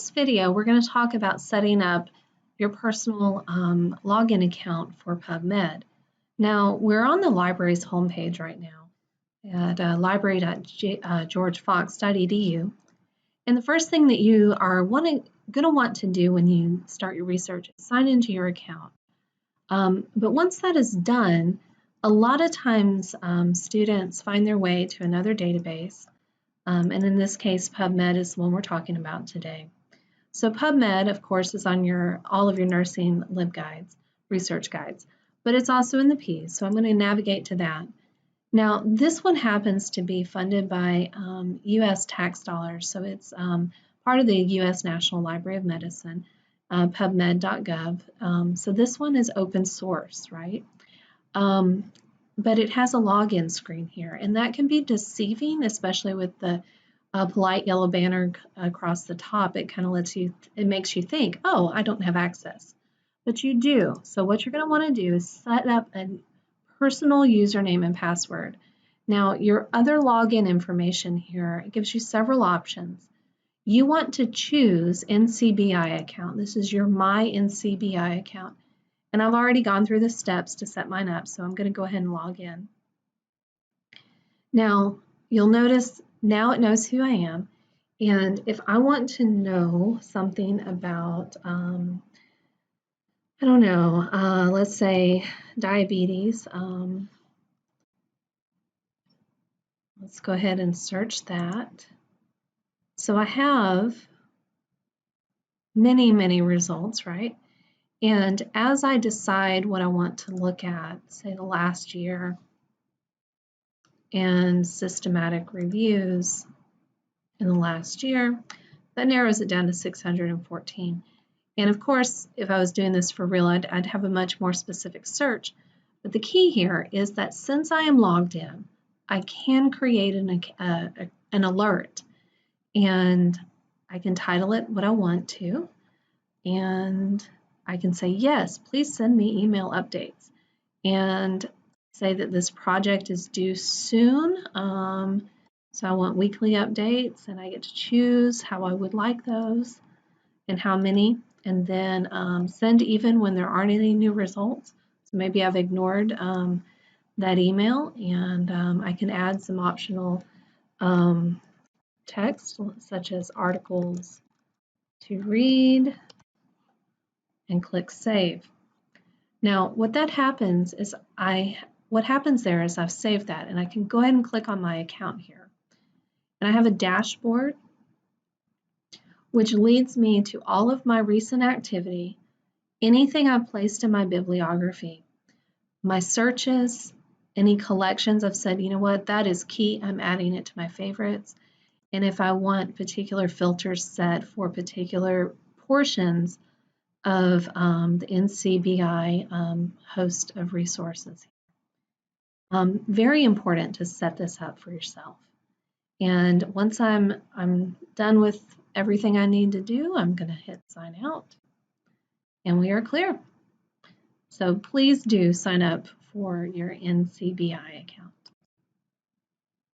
this video, we're going to talk about setting up your personal login account for PubMed. Now, we're on the library's homepage right now at library.georgefox.edu. And the first thing that you are going to want to do when you start your research is sign into your account. But once that is done, a lot of times students find their way to another database. And in this case, PubMed is the one we're talking about today. So PubMed, of course, is on all of your nursing LibGuides, research guides, but it's also in the P's, so I'm going to navigate to that. Now, this one happens to be funded by U.S. tax dollars, so it's part of the U.S. National Library of Medicine, pubmed.gov. So this one is open source, right? But it has a login screen here, and that can be deceiving, especially with the polite yellow banner across the top. It kind of it makes you think, oh, I don't have access, but you do. So what you're going to want to do is set up a personal username and password. Now, your other login information here, it gives you several options. You want to choose NCBI account. This is your MyNCBI account. And I've already gone through the steps to set mine up, so I'm going to go ahead and log in. Now, you'll notice now it knows who I am. And if I want to know something about, I don't know, let's say diabetes, let's go ahead and search that. So I have many, many results, right? And as I decide what I want to look at, say the last year, and systematic reviews in the last year, that narrows it down to 614. And of course, if I was doing this for real, I'd have a much more specific search. But the key here is that since I am logged in, I can create an alert, and I can title it what I want to, and I can say, yes, please send me email updates, and say that this project is due soon. So I want weekly updates, and I get to choose how I would like those and how many, and then send even when there aren't any new results. So maybe I've ignored that email, and I can add some optional text, such as articles to read, and click Save. Now, what happens there is I've saved that, and I can go ahead and click on my account here. And I have a dashboard, which leads me to all of my recent activity, anything I've placed in my bibliography, my searches, any collections I've said, you know what, that is key, I'm adding it to my favorites. And if I want particular filters set for particular portions of the NCBI host of resources. Very important to set this up for yourself. And once I'm done with everything I need to do, I'm going to hit sign out, and we are clear. So please do sign up for your NCBI account.